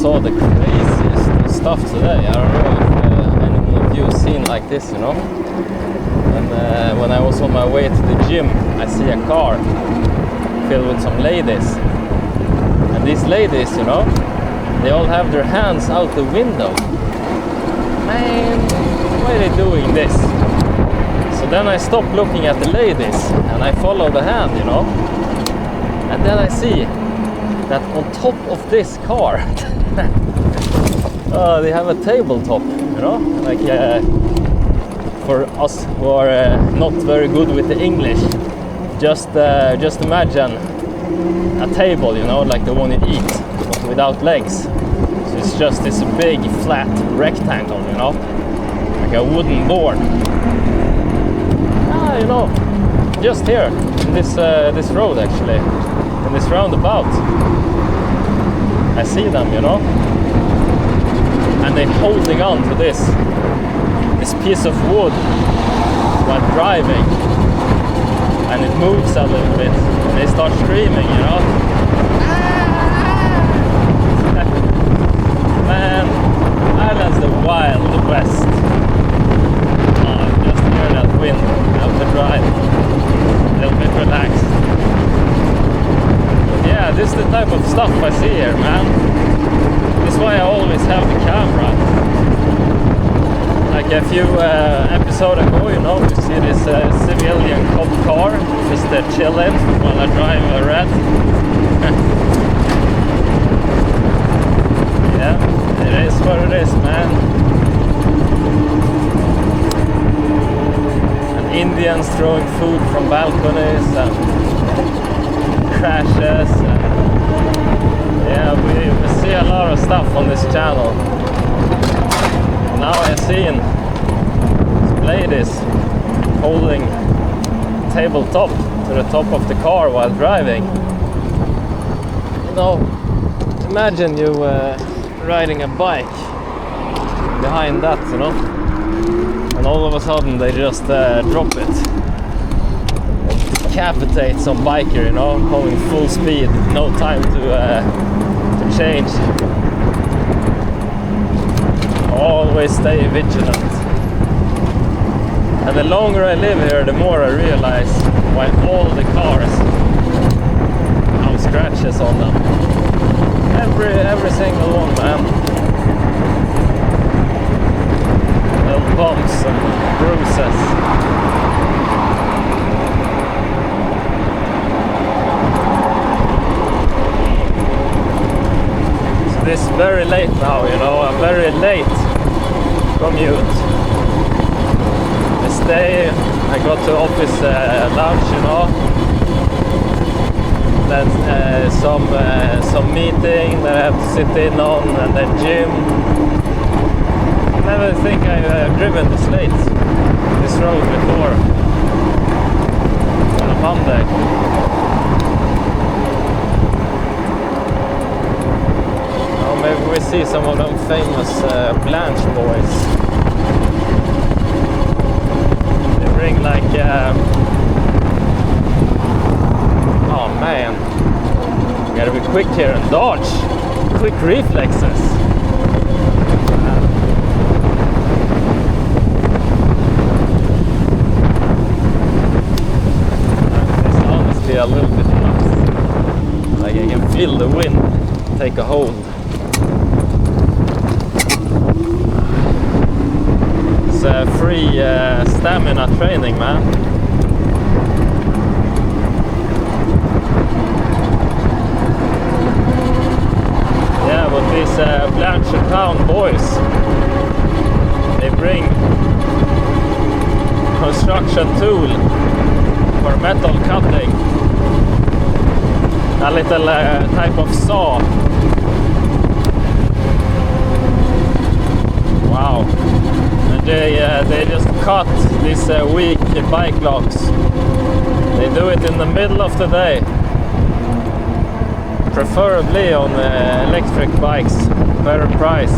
saw the craziest stuff today. I don't know if anyone of you have seen like this, you know. And when I was on my way to the gym, I see a car filled with some ladies. And these ladies, you know, they all have their hands out the window. Man, why are they doing this? So then I stop looking at the ladies and I follow the hand, you know. And then I see that on top of this car, they have a tabletop, you know, like for us who are not very good with the English. Just imagine a table, you know, like the one you eat, but without legs. So it's just this big flat rectangle, you know, like a wooden board. You know, just here in this road actually, in this roundabout, I see them, you know, and they're holding on to this piece of wood while driving, and it moves a little bit, and they start screaming, you know. Man, Ireland's the Wild West. Just hear that wind out the drive, a little bit relaxed. But yeah, this is the type of stuff I see here, man. That's why I always have the camera. Like a few episodes ago, you know, you see this civilian cop car just chilling while I drive a red. Yeah, it is what it is, man. And Indians throwing food from balconies and crashes. And yeah, we see a lot of stuff on this channel. Now I've seen ladies holding tabletop to the top of the car while driving. You know, imagine you riding a bike behind that, you know, and all of a sudden they just drop it. Decapitate some biker, you know, going full speed, no time to change. Always stay vigilant. And the longer I live here, the more I realize why all the cars have scratches on them. Every single one, man. Little bumps and bruises. So this is very late now, you know, I'm very late commute. This day I got to office lunch, you know, then some meeting that I have to sit in on, and then gym. I never think I've driven this late, this road before, on a Monday. Oh, maybe we see some of them famous Blanche boys. Bring like oh man, you gotta be quick here and dodge, quick reflexes. It's honestly a little bit nuts, like I can feel the wind take a hold. Free stamina training, man. Yeah, but these Blanchard Town boys, they bring construction tool for metal cutting, a little type of saw. Wow. They just cut these weak bike locks. They do it in the middle of the day, preferably on electric bikes, better price.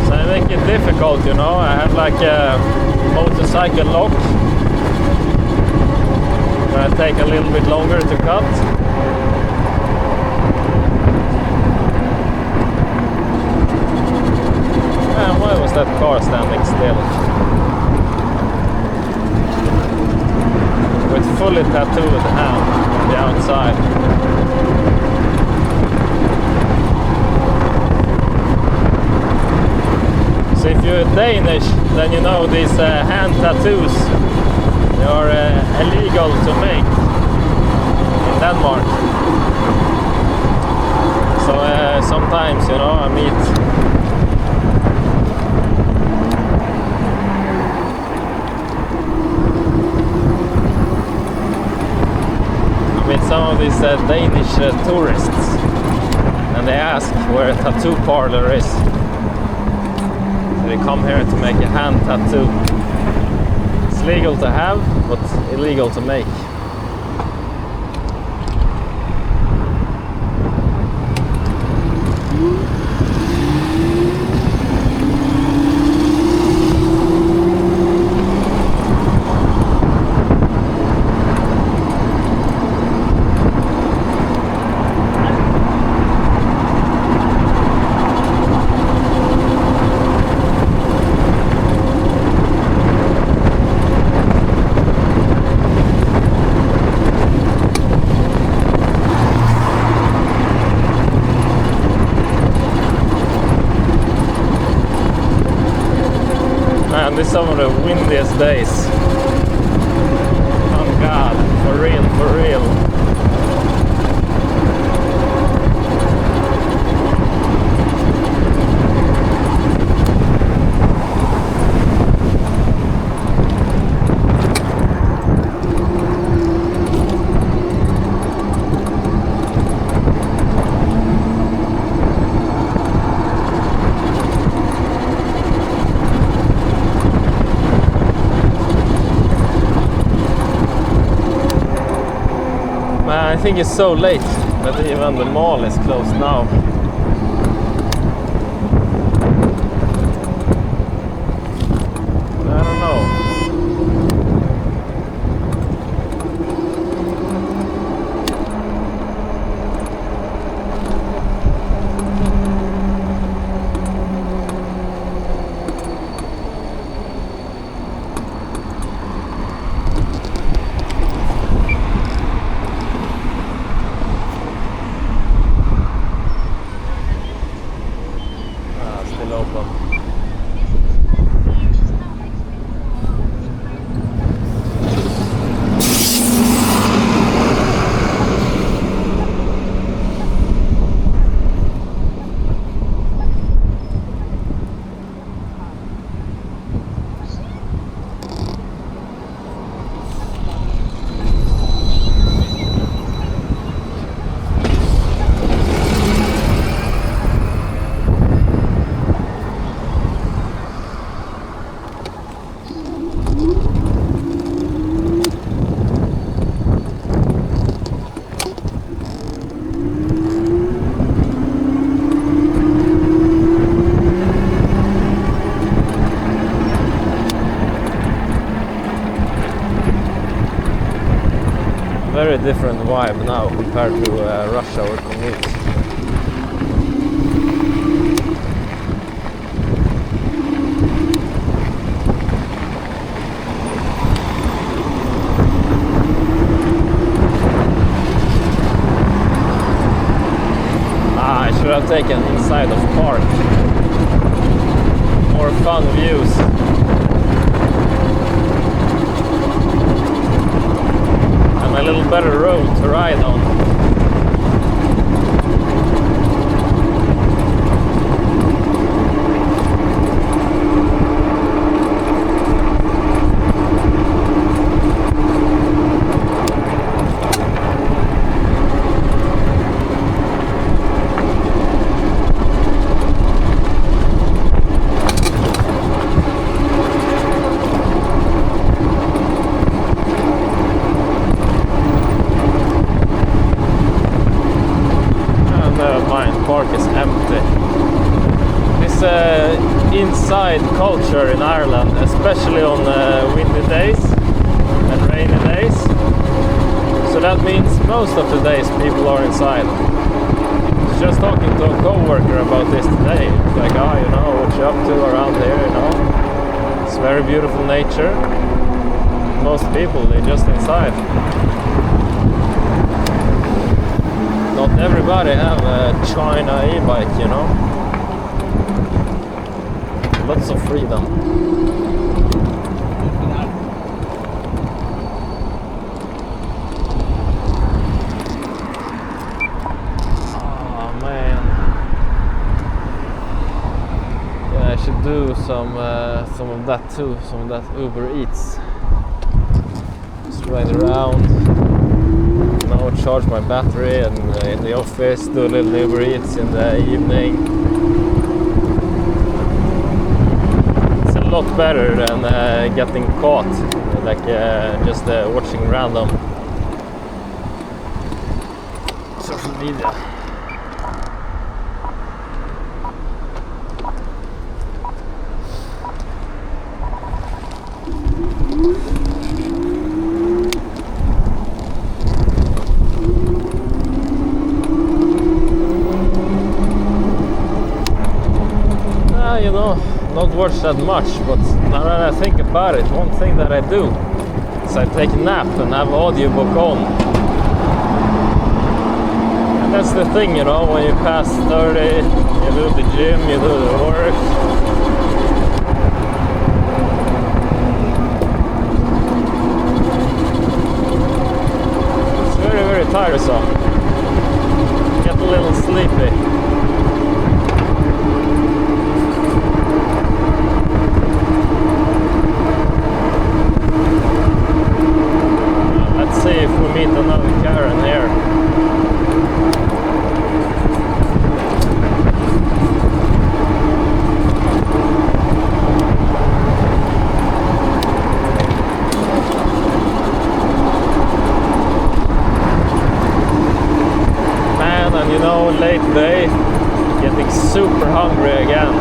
So I make it difficult, you know. I have like motorcycle lock. Gonna take a little bit longer to cut. Man, why was that car standing still? With fully tattooed hand on the outside. So if you're Danish, then you know these hand tattoos, they are illegal to make in Denmark. So sometimes, you know, I meet some of these Danish tourists, and they ask where a tattoo parlor is. So they come here to make a hand tattoo. It's legal to have, but illegal to make. Man, this is some of the windiest days. Oh God, for real, for real. I think it's so late that even the mall is closed now. I don't know. Very different vibe now compared to rush hour commute. I should have taken inside of park. More fun views. A little better road to ride on. Park is empty. This inside culture in Ireland, especially on windy days and rainy days. So that means most of the days people are inside. Just talking to a co-worker about this today. It's like, oh, you know, what you up to around here, you know? It's very beautiful nature. Most people, they're just inside. Not everybody have a China e-bike, you know? Lots of freedom. Do some of that too, some of that Uber Eats. Just ride around, now charge my battery, and in the office do a little Uber Eats in the evening. It's a lot better than getting caught, like just watching random social media. You know, not watch that much, but now that I think about it, one thing that I do is I take a nap and have audiobook on. And that's the thing, you know, when you pass 30, you do the gym, you do the work. It's very, very tiresome. Get a little sleepy. See if we meet another Karen here. Man, and you know, late day, getting super hungry again.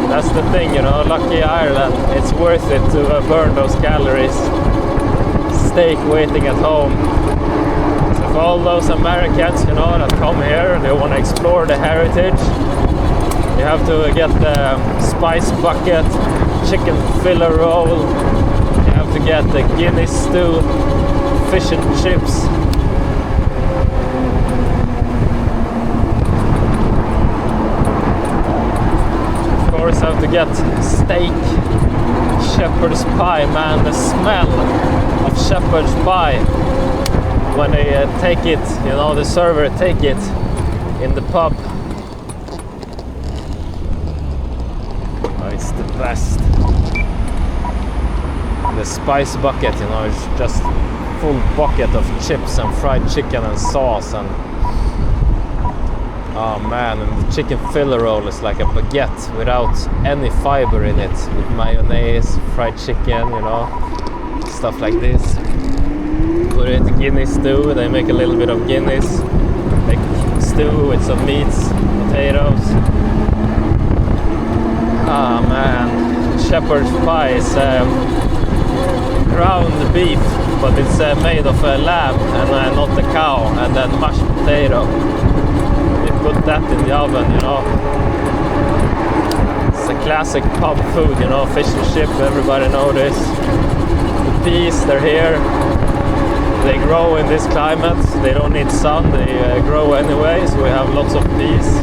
That's the thing, you know, lucky Ireland, it's worth it to burn those calories. Steak waiting at home. So for all those Americans, you know, that come here, they want to explore the heritage, you have to get the spice bucket, chicken filler roll, you have to get the Guinness stew, fish and chips. Have to get steak, shepherd's pie, man, the smell of shepherd's pie when they take it, you know, the server take it in the pub. Oh, it's the best. The spice bucket, you know, it's just full bucket of chips and fried chicken and sauce, and oh man, and the chicken filler roll is like a baguette without any fiber in it, with mayonnaise, fried chicken, you know, stuff like this. Put it in Guinness stew, they make a little bit of Guinness, make stew with some meats, potatoes. Ah man, shepherd's pie is ground beef, but it's made of a lamb and not the cow, and then mashed potato. Put that in the oven, you know. It's a classic pub food, you know, fish and chip, everybody knows this. The peas, they're here. They grow in this climate, they don't need sun, they grow anyway, so we have lots of peas.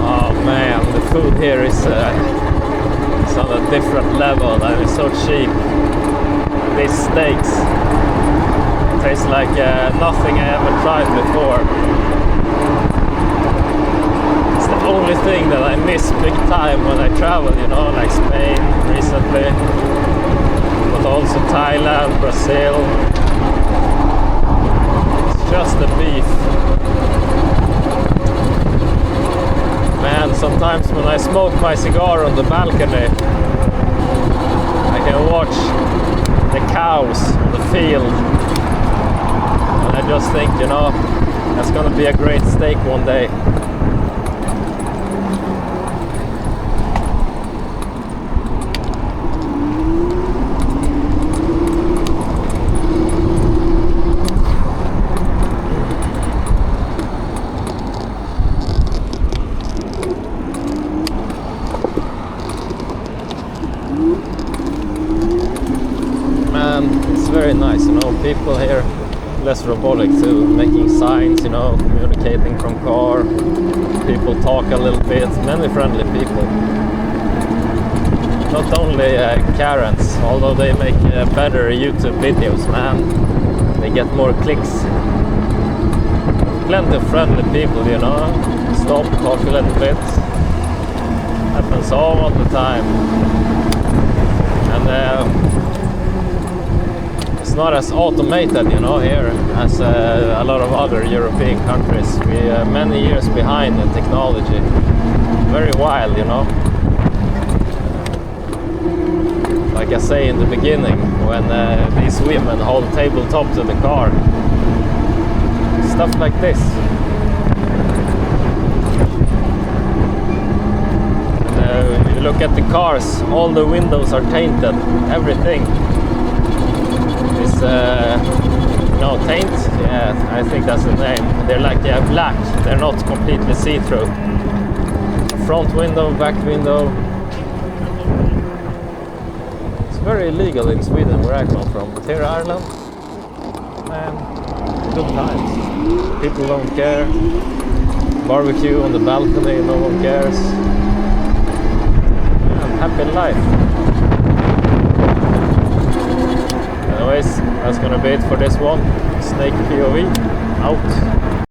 Oh man, the food here is it's on a different level and it's so cheap. These steaks taste like nothing I ever tried before. It's the only thing that I miss big time when I travel, you know, like Spain recently, but also Thailand, Brazil. It's just the beef. Man, sometimes when I smoke my cigar on the balcony, can watch the cows on the field. And I just think, you know, that's gonna be a great steak one day. It's very nice, you know, people here less robotic too, making signs, you know, communicating from car, people talk a little bit, many friendly people. Not only Karens, although they make better YouTube videos, man, they get more clicks. Plenty of friendly people, you know, stop, talk a little bit, happens all the time. And it's not as automated, you know, here as a lot of other European countries. We are many years behind in technology. Very wild, you know. Like I say in the beginning, when these women hold tabletop to the car. Stuff like this. And, you look at the cars, all the windows are tainted, everything. No, taint, yeah, I think that's the name. They're like black, they're not completely see-through. Front window, back window. It's very illegal in Sweden, where I come from, but here in Ireland, man, good times. People don't care. Barbecue on the balcony, no one cares. Man, happy life. Anyways, that's gonna be it for this one. Snake POV out.